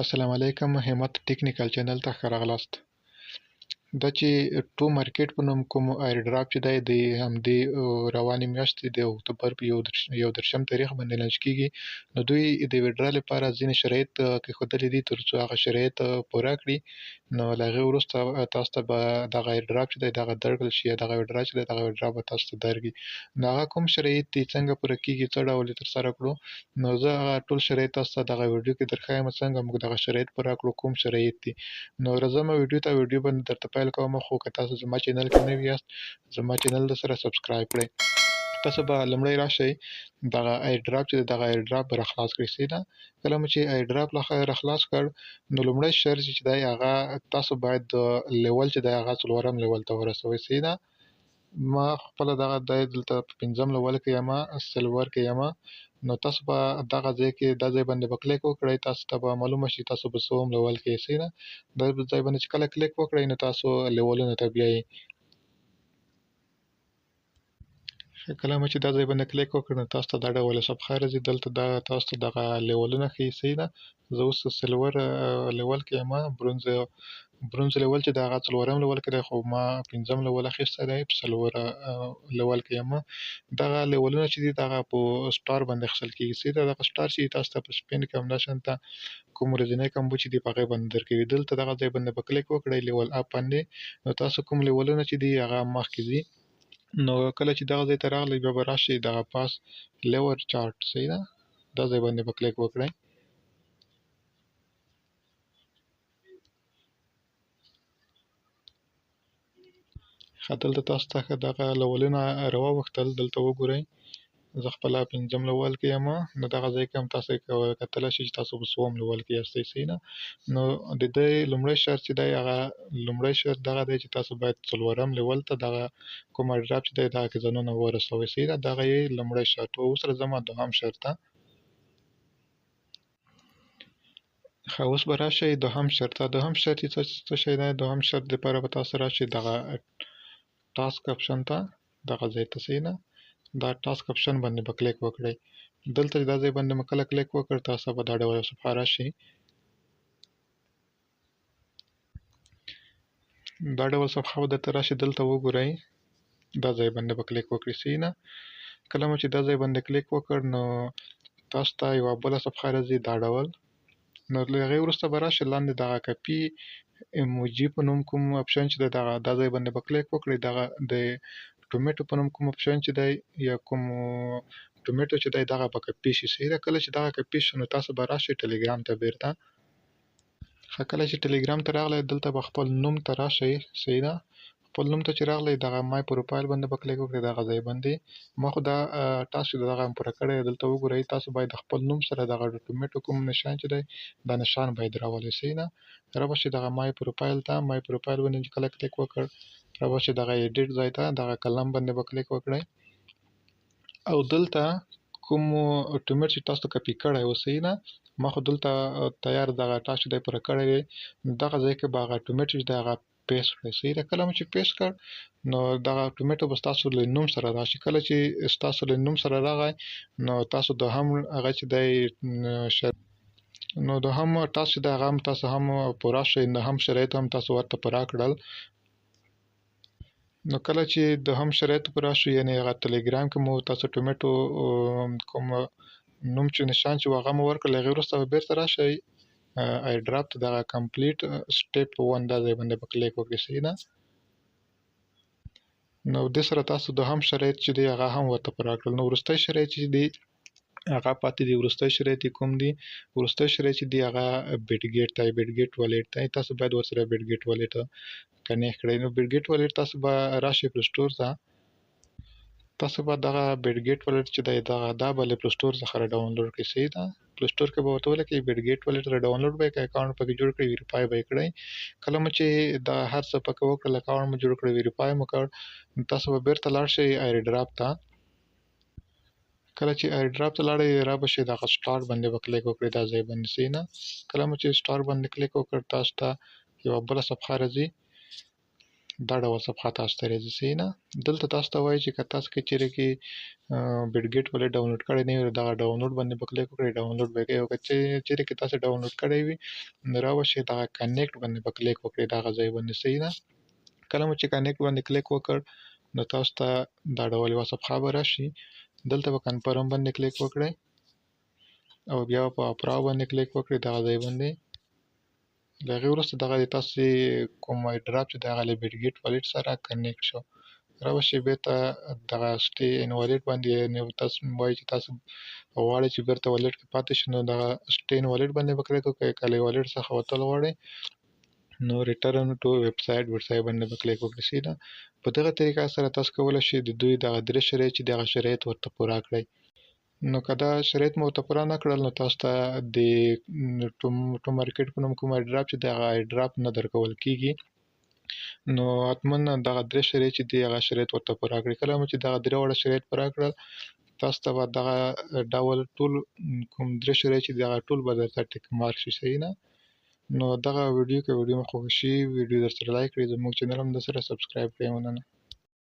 السلام علیکم همت ټیکنیکل چینل ته ښه راغلاست. دا چې ټو مارکیټ په نوم کوم ایر ډراپ چې دی د همدې روانې میاشتې د اکتوبر په یو تاریخ باندې لانچ کیږي. نو دوی د ویډرا لپاره ځینې شرایط کېښودلي دي تر څو هغه شرایط پوره کړي. نو له هغې وروسته تاسو ته به دغه ایر ډراپ چې دی دغه درکړل شي، یا دغه ویډرا چې دی دغه ویډرا به تاسو ته درکړي. نو هغه کوم شرایط دي، څنګه پوره کیږي، څه ډول یې ترسره کړو. نو زه هغه ټول شرایط تاسو ته دغه ویډیو کې درښایم، څنګه موږ دغه شرایط پوره کړو، کوم شرایط دي. نو راځم ویډیو به درته پیل کوم، خو که تاسو زما چینل کې نوي یاست زما چینل د سره سبسکرایب کړئ. تاسو به لومړی راشئ دغه ایر ډراپ چې دغه ایر ډراپ به راخلاص کړئ. سیده کله مو چې ایر ډراپ راخلاص کړ، نو لومړی شرط چې دی هغه تاسو باید د لیول چې دی هغه 4 لیول ته ورسوئ. سیده ما خپله دغه دی دلته په 5 لیول کې یمه، سلور کې یمه. نو تاسو به دغه ځای کې دا ځای باندې به کلیک وکړئ، تاسو ته به معلومه شي تاسو به څوم لیول کې یاست. نه دا ځای باندې چې کله کلیک وکړئ نو تاسو لیولونو ته بیایي. کله مو چې دا ځای باندې کلیک وکړ نو تاسو ته دا ډول صفحه راځي، دلته دا تاسو ته دغه لیولونه ښیي. صحیح ده. زه اوس سلور لیول کې یم، برونز لیول چې د هغه 4 لیول کې دی، خو ما 5 لیول اخیستی دی، په سلور لیول کې یم. دغه لیولونه چې دي دغه په سټار باندې اخیستل کېږي. صحیح ده. دغه سټار چې تاسو ته په سپین کې همداشان ته کوم ورځنی کمبو چې دي په هغې باندې درکوي. دلته دغه ځای باندې به کلیک وکړئ لیول اپ باندې، نو تاسو کوم لیولونه چې دي هغه مخکې ځي. نو کله چې دغه ځای ته راغلی بیا به راشئ دغه پاس لیور چارټ. صحیح ده. دا ځای باندې به کلیک وکړئ. دلته تاسو ته دغه لیولونه راواوښتل، دلته وګورئ. زه خپله 5 لیول کې یم، نو دغه ځای کې هم تاسو کتلی شئ چې تاسو په څوم لیول کې یاستئ. صحیح ده. نو د دې لومړی شرط چې دی هغه لومړی شرط دغه دی چې تاسو باید 4 لیول ته دغه کوم ډراپ چې دی دغه کې ځانونه ورسوئ. صحیح ده. دغه یې لومړی شرط و. اوس راځم دوهم شرط ته. ښه اوس به راشئ دوهم شرط ته. دوهم شرط چې څه شی دی، دوهم شرط دپاره به تاسو راشئ دغه ټاسک اپشن ته، دغه ځای ته. صحیح ده. دا ټاسک اپشن باندې به کلیک وکړئ. دلته دا ځای باندې مو کله کلیک وکړ تاسو به دا ډول صفحه راشي. دا ډول صفحه به درته راشي، دلته وګورئ. دا ځای باندې به کلیک وکړئ. صحیح ده. کله مو چې دا ځای باندې کلیک وکړ نو تاسو ته یوه بله صفحه راځي دا ډول. نو له هغې وروسته به راشئ لاندې دغه کپي ایموجي په نوم کوم اپشن چې دی دغه دا ځای باندې به کلیک وکړئ. دغه د ټومیټو په نوم کوم اپشن چې دی یا کوم ټومیټو چې دی دغه به کپي شي. صحیح ده. کله چې دغه کپي شي نو تاسو به راشئ ټلیګرام ته بیرته. کله چې ټلیګرام ته راغلی دلته به خپل نوم ته راشئ. صحیح ده. خپل نوم ته چې راغلی دغه مای پروفایل باندې به کلیک وکړئ، دغه ځای باندې. ما خو دا ټاسک چې دغه پوره کړی دی، دلته وګورئ. تاسو باید د خپل نوم سره دغه ټومیټو کوم نشان چې دی دا نشان باید راولئ. صحیح ده. رابشئ دغه مای پروفایل ته. مای پروفایل باندې چې کله کلیک وکړ رابشئ دغه ایډیټ ځای ته، دغه کلم باندې به کلیک وکړئ او دلته کوم ټومیټ چې تاسو کپي کړی و. صحیح ده. ما خو دلته تیار دغه ټاسک چې دی پوره کړی دی، نو دغه ځای کې به هغه ټومیټ چې دی هغه پیسټ کړئ. صحیح ده. کله مو چې پیسټ کړ نو دغه ټومیټو به ستاسو له نوم سره راشي. کله چې ستاسو له نوم سره راغی نو تاسو دوهم هغه چې دی نو دوهم ټاسک چې دی هغه هم تاسو هم پوره شئ، نو هم شرایط هم تاسو ورته پوره کړل. نو کله چې دوهم شرایط پوره شو، یعنې هغه ټلیګرام کې مو تاسو ټومیټو کوم نوم چې نشان چې و هغه مو ورکړل، له هغې وروسته به بیرته راشئ ایر ډراپ ته، دغه کمپلیټ سټیپ 1 دا ځای باندې به کلیک وکړئ. صحیح ده. نو دې سره تاسو دوهم شرایط چې دی هغه هم ورته پوره کړل. نو وروستی شرایط چې دی هغه پاتې دي. وروستی شرایط یې کوم دي؟ وروستی شرایط چې دی هغه بیټ ګیټ دی، بیټ ګیټ والېټ دی. تاسو باید ورسره بیټ ګیټ والېټ کنیکټ کړئ. نو بیټ ګیټ والېټ تاسو به راشئ پلی سټور ته. تاسو به دغه بیټ ګیټ والېټ چې دی دا به له پلی سټور څخه را ډاونلوډ کړئ. صحیح ده. پلی سټور کې به ورته ولیکئ بیټ ګیټ والېټ را ډاونلوډ به یې کړئ، اکاونټ پکې جوړ کړئ، ویریفای به یې کړئ. کله مو چې دا هر څه پکې وکړل، اکاونټ مو جوړ کړ، ویریفای مو کړ، نو تاسو به بیرته لاړ شئ ایر ډراپ ته. کله چې ایر ډراپ ته لاړئ رابشئ دغه سټارټ باندې به کلیک وکړئ، دا ځای باندې. صحیح ده. کله مو چې سټارټ باندې کلیک وکړ تاسو ته یوه بله صفحه راځي. دا ډول صفحه تاسو ته راځي. صحیح نه. دلته تاسو ته وایي چې که تاسو کې چیرې کې بیټ والټ ډاونلوډ کړی نه وي دغه ډاونلوډ باندې به کلیک وکړئ، ډاونلوډ به کوي. او که چیرې کې تاسو ډاونلوډ کړی وي نو راوشئ دغه کنیکټ باندې به کلیک وکړئ دغه ځای باندې. صحیح نه. کله مو چې کنیکټ باندې کلیک وکړ نو تاسو ته دا ډول یوه صفحه به راشي. دلته به کنفرم باندې کلیک وکړئ او بیا په اپراو باندې کلیک وکړئ دغه ځای باندې. له هغې وروسته دغه تاسې کوم ایډراپ چې دی هغه له بیټ والټ سره کنیکټ شو. راوشئ بېرته دغه سټې ان والټ باندې، یعنې تاسو وایي چې تاسو غواړئ چې بېرته والټ کې پاتې شئ نو دغه سټې ان والټ باندې به کلیک وکړئ. که له والټ څخه وتل غواړئ نو ریټرن ټو ویب سایټ باندې به کلیک وکړئ. صحیح ده. په دغه طریقه سره تاسو کولی شئ د دوی دغه درې شرایط چې دي هغه شرایط ورته پوره کړئ. نو که دا شرایط مو ورته پوره نه کړل نو تاسو ته د ټو مارکیټ په نوم کوم ایډراپ چې دی هغه ایډراپ نه درکول کېږي. نو حتما دغه درې شرایط چې دي هغه شرایط ورته پوره کړئ. کله مو چې دغه درې واړه شرایط پوره کړل تاسو ته به دغه ډول ټول کوم درې شرایط چې دي هغه ټول به درته ټیک مارک شي. صحیح نه. نو دغه ویډیو که ویډیو مو خوښه شي ویډیو درسره لایک کړئ، زموږ چینل هم درسره سبسکرایب کړئ. مننه.